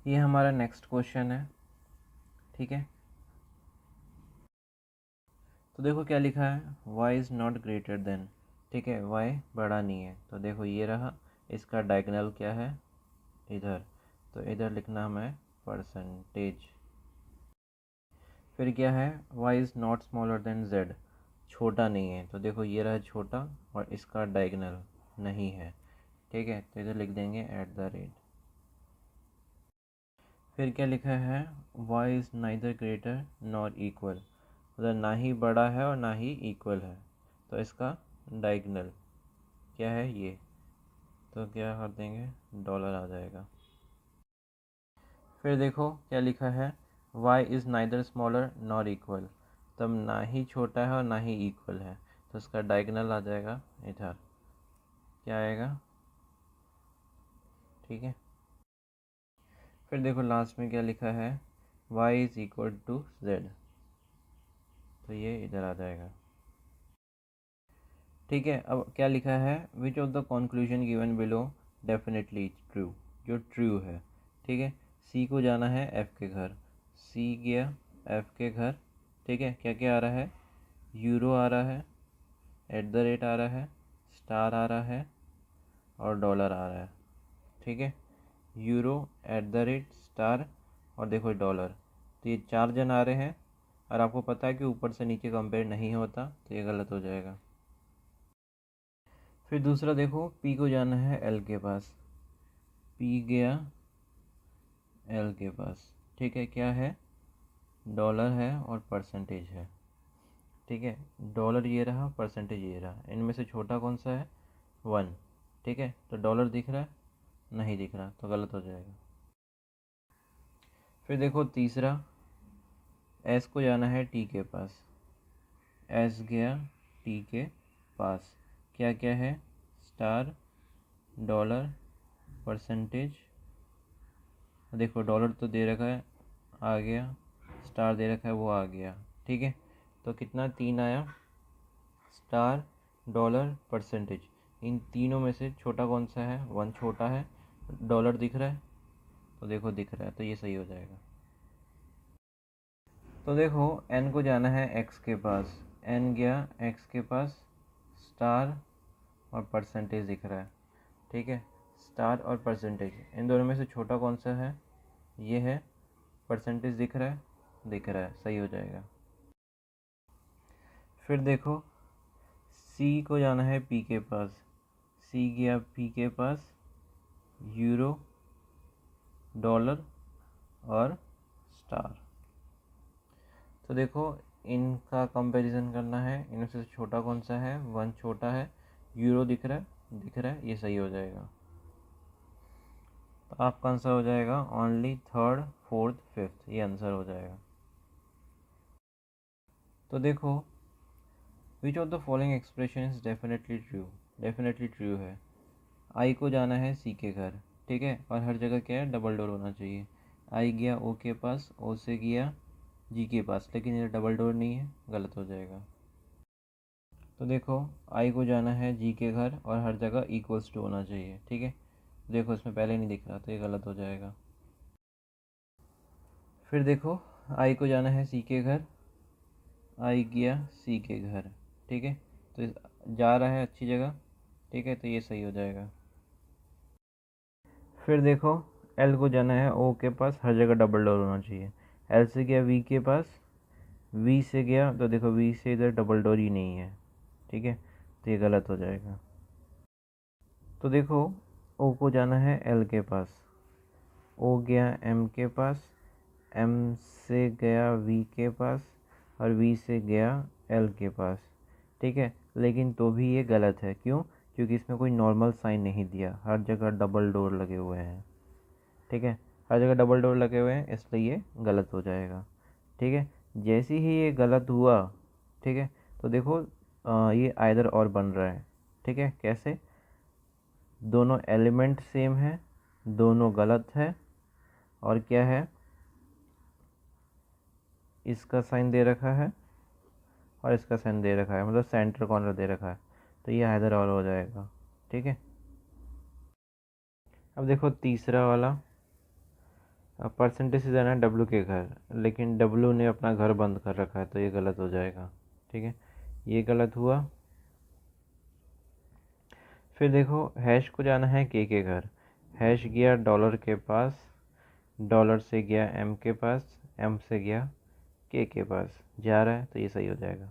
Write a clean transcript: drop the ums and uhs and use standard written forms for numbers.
ये हमारा next question है, ठीक है। तो देखो क्या लिखा है, y is not greater than, ठीक है, y बड़ा नहीं है। तो देखो ये रहा, इसका डायगोनल क्या है, इधर, तो इधर लिखना हमें परसेंटेज। फिर क्या है, y is not smaller than z, छोटा नहीं है। तो देखो ये रहा छोटा और इसका डायगोनल नहीं है, ठीक है, तो इधर लिख देंगे @ फिर क्या लिखा है, y is neither greater nor equal, मतलब ना ही बड़ा है और ना ही इक्वल है। तो इसका डायगोनल क्या है ये, तो क्या कर देंगे, डॉलर आ जाएगा। फिर देखो क्या लिखा है, y is neither smaller nor equal, तब ना ही छोटा है और ना ही इक्वल है। तो इसका डायगोनल आ जाएगा इधर, क्या आएगा, ठीक है। फिर देखो लास्ट में क्या लिखा है, y is equal to z, तो ये इधर आ जाएगा, ठीक है। अब क्या लिखा है, which of the conclusion given below definitely true, जो ट्रू है, ठीक है। सी को जाना है एफ के घर, सी गया एफ के घर, ठीक है। क्या क्या आ रहा है, यूरो आ रहा है, @ आ रहा है, स्टार आ रहा है और डॉलर आ रहा है, ठीक है। यूरो, @ स्टार और देखो डॉलर, तो ये 4 जन आ रहे हैं। और आपको पता है कि ऊपर से नीचे कंपेयर नहीं होता, तो ये गलत हो जाएगा। फिर दूसरा देखो, पी को जाना है एल के पास, पी गया एल के पास, ठीक है। क्या है, डॉलर है और परसेंटेज है, ठीक है। डॉलर ये रहा, परसेंटेज ये रहा, इनमें से छोटा कौन सा है, 1, ठीक है। तो डॉलर दिख रहा है, नहीं दिख रहा, तो गलत हो जाएगा। फिर देखो तीसरा, एस को जाना है टी के पास, एस गया टी के पास, क्या क्या है, स्टार, डॉलर, परसेंटेज। देखो डॉलर तो दे रखा है, आ गया, स्टार दे रखा है, वो आ गया, ठीक है। तो कितना, 3 आया, स्टार, डॉलर, परसेंटेज। इन तीनों में से छोटा कौन सा है, 1 छोटा है, डॉलर दिख रहा है, तो देखो दिख रहा है, तो ये सही हो जाएगा। तो देखो एन को जाना है एक्स के पास, एन गया एक्स के पास, स्टार और परसेंटेज दिख रहा है, ठीक है। स्टार और परसेंटेज, इन दोनों में से छोटा कौन सा है, ये है, परसेंटेज दिख रहा है, दिख रहा है, सही हो जाएगा। फिर देखो सी को जाना है पी के पास, सी गया पी के पास, यूरो, डॉलर और स्टार। तो देखो इनका कंपैरिजन करना है, इनमें से छोटा कौन सा है, 1 छोटा है, यूरो दिख रहा है, दिख रहा है, ये सही हो जाएगा। तो आपका आंसर हो जाएगा ओनली 3rd 4th 5th, ये आंसर हो जाएगा। तो देखो which of the following expression is definitely true, definitely true है। आई को जाना है सी के घर, ठीक है, और हर जगह क्या है, डबल डोर होना चाहिए। आई गया ओ के पास, ओ से गया जी के पास, लेकिन ये डबल डोर नहीं है, गलत हो जाएगा। तो देखो आई को जाना है जी के घर और हर जगह इक्वल्स टू होना चाहिए, ठीक है। देखो इसमें पहले नहीं दिख रहा, तो ये गलत हो जाएगा। फिर देखो आई को जाना है सी के घर, आई गया सी के घर, ठीक है, तो जा रहा है अच्छी जगह, ठीक है, तो ये सही हो जाएगा। फिर देखो एल को जाना है ओ के पास, हर जगह डबल डोर होना चाहिए। एल से गया वी के पास, वी से गया, तो देखो वी से इधर डबल डोर ही नहीं है, ठीक है, तो ये गलत हो जाएगा। तो देखो ओ को जाना है एल के पास, ओ गया एम के पास, एम से गया वी के पास और वी से गया एल के पास, ठीक है, लेकिन तो भी ये गलत है, क्यों, क्योंकि इसमें कोई नॉर्मल साइन नहीं दिया, हर जगह डबल डोर लगे हुए हैं, ठीक है, हर जगह डबल डोर लगे हुए हैं, इसलिए ये गलत हो जाएगा, ठीक है। जैसे ही ये गलत हुआ, ठीक है, तो देखो ये आइदर और बन रहा है, ठीक है, कैसे, दोनों एलिमेंट सेम है, दोनों गलत है, और क्या है, इसका साइन दे रखा है और इसका साइन दे रखा है, मतलब सेंटर कॉर्नर दे रखा है, तो ये आइदर और हो जाएगा, ठीक है। अब देखो तीसरा वाला, अब परसेंटेज से जाना है डब्लू के घर, लेकिन डब्लू ने अपना घर बंद कर रखा है तो ये गलत हो जाएगा। ठीक है, ये गलत हुआ। फिर देखो हैश को जाना है के घर, हैश गया डॉलर के पास, डॉलर से गया एम के पास, एम से गया के पास, जा रहा है तो ये सही हो जाएगा।